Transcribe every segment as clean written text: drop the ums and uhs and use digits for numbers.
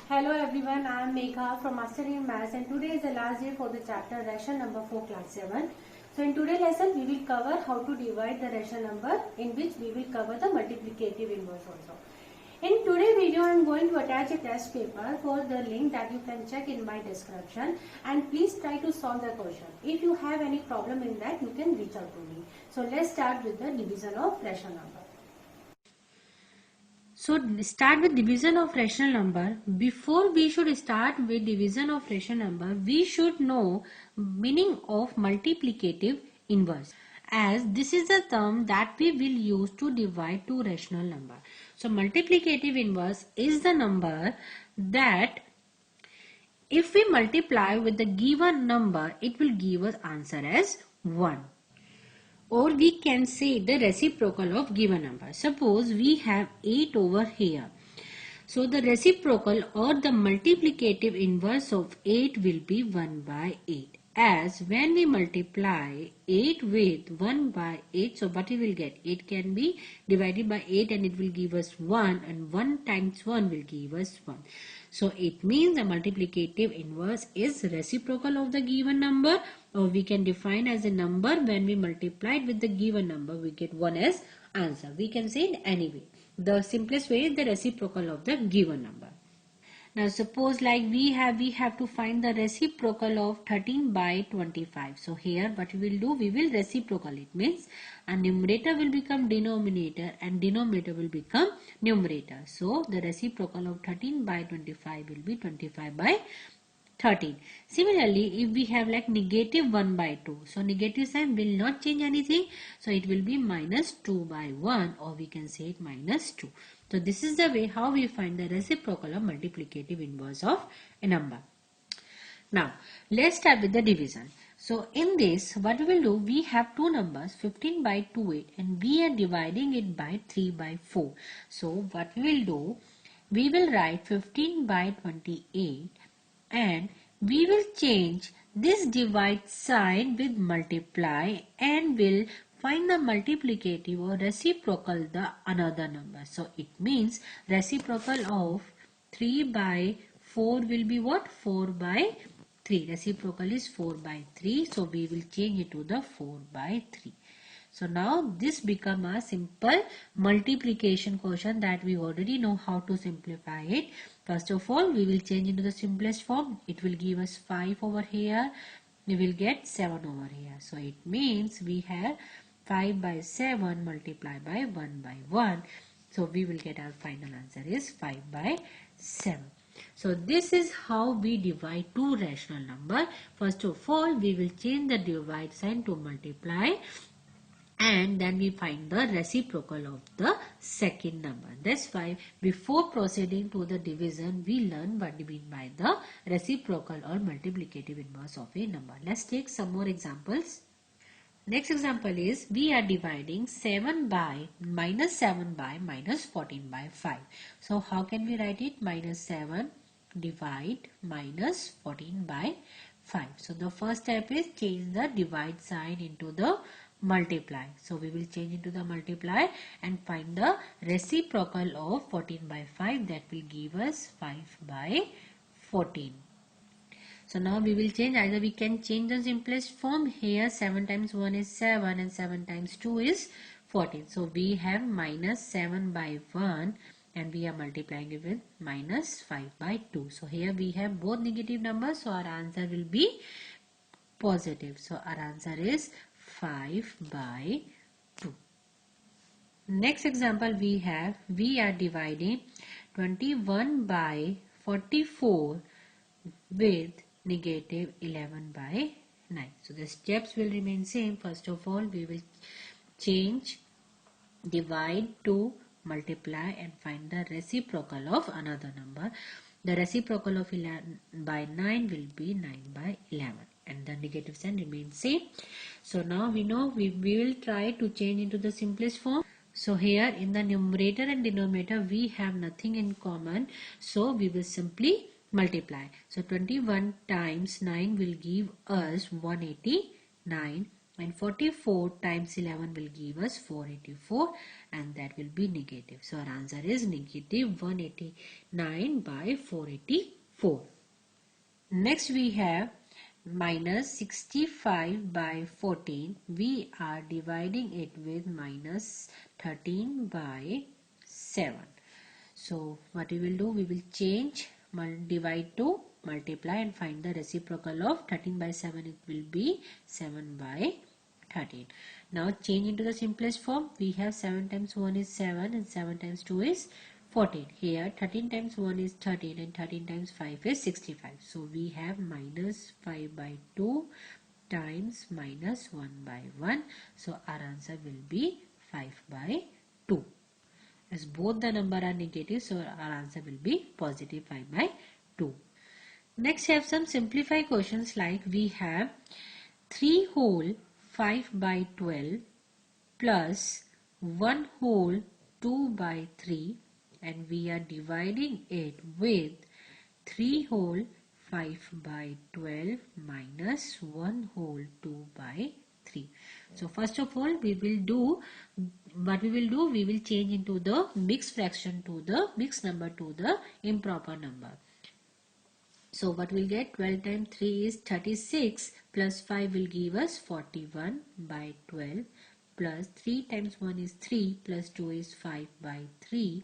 Hello everyone, I am Megha from Mastery in Maths and today is the last day for the chapter ration number 4 class 7. So in today's lesson we will cover how to divide the ration number, in which we will cover the multiplicative inverse also. In today's video I am going to attach a test paper for the link that you can check in my description, and please try to solve the question. If you have any problem in that, you can reach out to me. So let's start with the division of ration number. So start with division of rational number. Before we should start with division of rational number, we should know meaning of multiplicative inverse, as this is the term that we will use to divide two rational number. So multiplicative inverse is the number that if we multiply with the given number, it will give us answer as 1. Or we can say the reciprocal of given number. Suppose we have 8 over here. So the reciprocal or the multiplicative inverse of 8 will be 1 by 8. As when we multiply 8 with 1 by 8, so what we will get? 8 can be divided by 8 and it will give us 1, and 1 times 1 will give us 1. So it means the multiplicative inverse is reciprocal of the given number, or we can define as a number when we multiplied with the given number we get 1 as answer. We can say it any way. The simplest way is the reciprocal of the given number. Now suppose like we have to find the reciprocal of 13 by 25. So here what we will do, we will reciprocal. It means a numerator will become denominator and denominator will become numerator. So the reciprocal of 13 by 25 will be 25 by 13. Similarly, if we have like negative 1 by 2, so negative sign will not change anything. So it will be minus 2 by 1, or we can say it minus 2. So this is the way how we find the reciprocal or multiplicative inverse of a number. Now let's start with the division. So in this, what we will do, we have two numbers 15 by 28 and we are dividing it by 3 by 4. So what we will do, we will write 15 by 28 and we will change this divide sign with multiply and will find the multiplicative or reciprocal the another number. So it means reciprocal of 3 by 4 will be what? 4 by 3. Reciprocal is 4 by 3. So we will change it to the 4 by 3. So now this become a simple multiplication question that we already know how to simplify it. First of all, we will change into the simplest form. It will give us 5 over here. We will get 7 over here. So it means we have 5 by 7 multiplied by 1 by 1. So we will get our final answer is 5 by 7. So this is how we divide two rational number. First of all, we will change the divide sign to multiply, and then we find the reciprocal of the second number. That's why before proceeding to the division, we learn what we mean by the reciprocal or multiplicative inverse of a number. Let's take some more examples. Next example is we are dividing 7 by minus 14 by 5. So how can we write it? Minus 7 divide minus 14 by 5. So the first step is change the divide sign into the multiply. So we will change into the multiply and find the reciprocal of 14 by 5, that will give us 5 by 14. So now we will change, either we can change the simplest form. Here 7 times 1 is 7 and 7 times 2 is 14. So we have minus 7 by 1 and we are multiplying it with minus 5 by 2. So here we have both negative numbers, so our answer will be positive. So our answer is 5 by 2. Next example we are dividing 21 by 44 with negative 11 by 9. So the steps will remain same. First of all, we will change divide to multiply and find the reciprocal of another number. The reciprocal of 11 by 9 will be 9 by 11. And the negative sign remains same. So now we know we will try to change into the simplest form. So here in the numerator and denominator we have nothing in common, so we will simply multiply. So 21 times 9 will give us 189 and 44 times 11 will give us 484 and that will be negative. So our answer is negative 189 by 484. Next we have minus 65 by 14. We are dividing it with minus 13 by 7. So what we will do, we will change divide to multiply and find the reciprocal of 13 by 7. It will be 7 by 13. Now change into the simplest form. We have 7 times 1 is 7 and 7 times 2 is 14. Here 13 times 1 is 13 and 13 times 5 is 65. So we have minus 5 by 2 times minus 1 by 1. So our answer will be 5 by 2. As both the number are negative, so our answer will be positive 5 by 2. Next have some simplified questions like we have 3 whole 5 by 12 plus 1 whole 2 by 3, and we are dividing it with 3 whole 5 by 12 minus 1 whole 2 by 3. So first of all we will do we will change into the mixed fraction to the mixed number to the improper number. So what we'll get, 12 times 3 is 36 plus 5 will give us 41 by 12 plus 3 times 1 is 3 plus 2 is 5 by 3.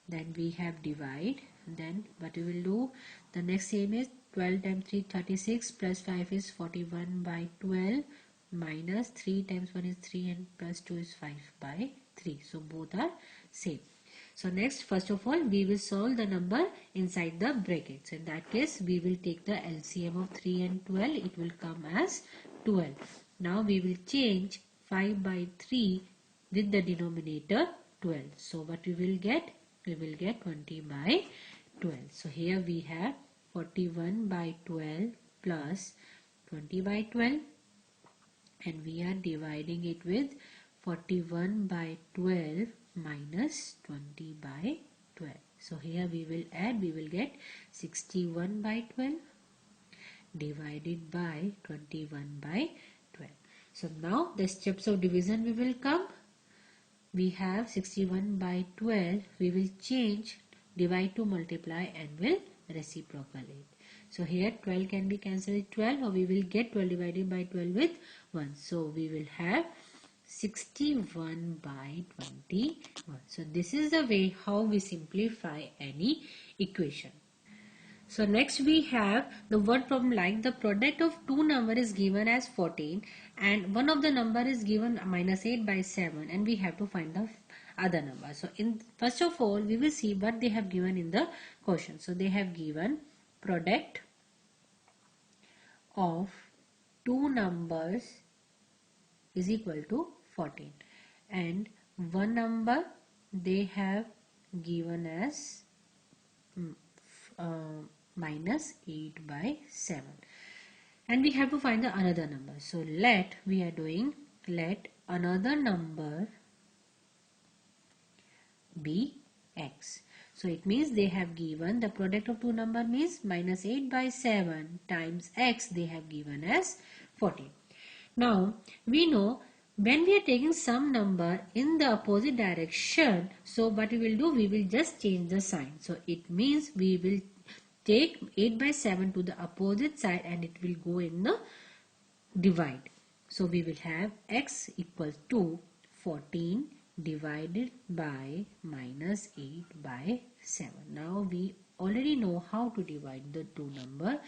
Then we have divide. Then what we will do, the next same is 12 times 3 36 plus 5 is 41 by 12 minus 3 times 1 is 3 and plus 2 is 5 by 3. So both are same. So next, first of all, we will solve the number inside the brackets. In that case, we will take the LCM of 3 and 12. It will come as 12. Now we will change 5 by 3 with the denominator 12. So what we will get? We will get 20 by 12. So here we have 41 by 12 plus 20 by 12. And we are dividing it with 41 by 12 minus 20 by 12. So here we will add, we will get 61 by 12 divided by 21 by 12. So now the steps of division we will come. We have 61 by 12. We will change divide to multiply and will reciprocal it. So here 12 can be cancelled with 12, or we will get 12 divided by 12 with 1. So we will have 61 by 21. So this is the way how we simplify any equation. So next we have the word problem like the product of two number is given as 14 and one of the number is given minus 8 by 7, and we have to find the other number. So in first of all we will see what they have given in the question. So they have given product of two numbers is equal to 14, and one number they have given as minus 8 by 7, and we have to find the another number. So let another number be x. So it means they have given the product of two number means minus 8 by 7 times x they have given as 14. Now we know when we are taking some number in the opposite direction, so what we will do, we will just change the sign. So it means we will take 8 by 7 to the opposite side and it will go in the divide. So we will have x equals to 14 divided by minus 8 by 7. Now we already know how to divide the two number.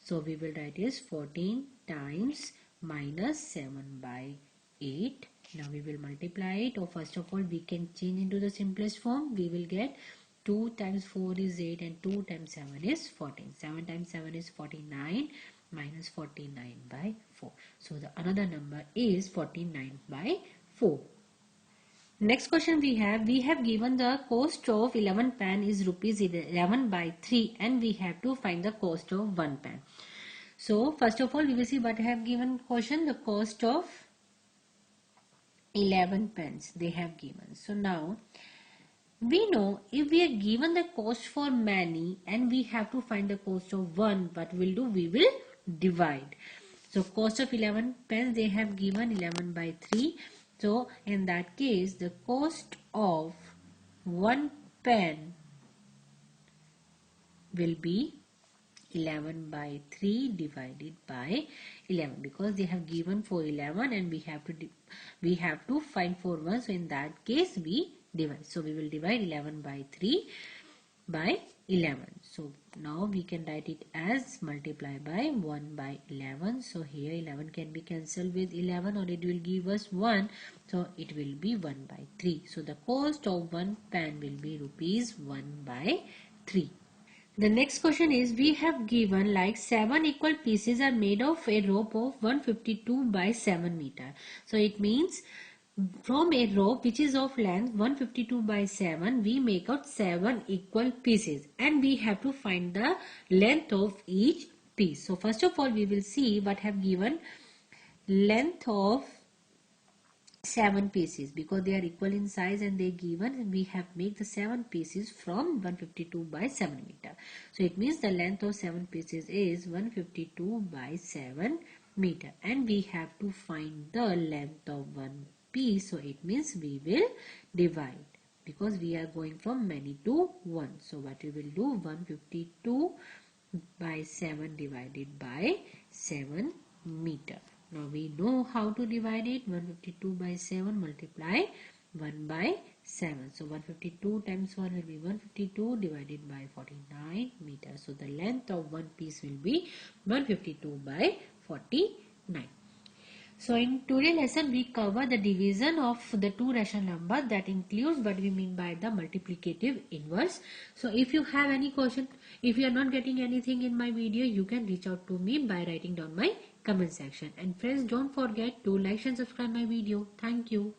So we will write is 14 times minus 7 by 8. Now we will multiply it, or first of all we can change into the simplest form. We will get 2 times 4 is 8 and 2 times 7 is 14. 7 times 7 is 49 minus 49 by 4. So the another number is 49 by 4. Next question we have given the cost of 11 pen is rupees 11 by 3 and we have to find the cost of 1 pen. So first of all we will see what I have given question, the cost of 11 pens they have given. So now we know if we are given the cost for many and we have to find the cost of 1, what we'll do, we will divide. So cost of 11 pens they have given 11 by 3. So in that case, the cost of one pen will be 11 by 3 divided by 11, because they have given for 11 and we have to find for 1. So in that case we divide. So we will divide 11 by 3 by 11. So now we can write it as multiply by 1 by 11. So here 11 can be cancelled with 11 or it will give us 1. So it will be 1 by 3. So the cost of one pen will be rupees 1 by 3. The next question is, we have given like 7 equal pieces are made of a rope of 152 by 7 meter. So it means from a rope which is of length 152 by 7, we make out 7 equal pieces and we have to find the length of each piece. So first of all we will see what have given length of 7 pieces, because they are equal in size and they given, we have make the 7 pieces from 152 by 7 meter. So it means the length of 7 pieces is 152 by 7 meter and we have to find the length of one piece. So it means we will divide, because we are going from many to 1. So what we will do, 152 by 7 divided by 7 meter. Now we know how to divide it. 152 by 7 multiply 1 by 7. So 152 times 1 will be 152 divided by 49 meters. So the length of one piece will be 152 by 49. So in today's lesson we cover the division of the two rational numbers, that includes what we mean by the multiplicative inverse. So if you have any question, if you are not getting anything in my video, you can reach out to me by writing down my comment section. And friends, don't forget to like and subscribe my video. Thank you.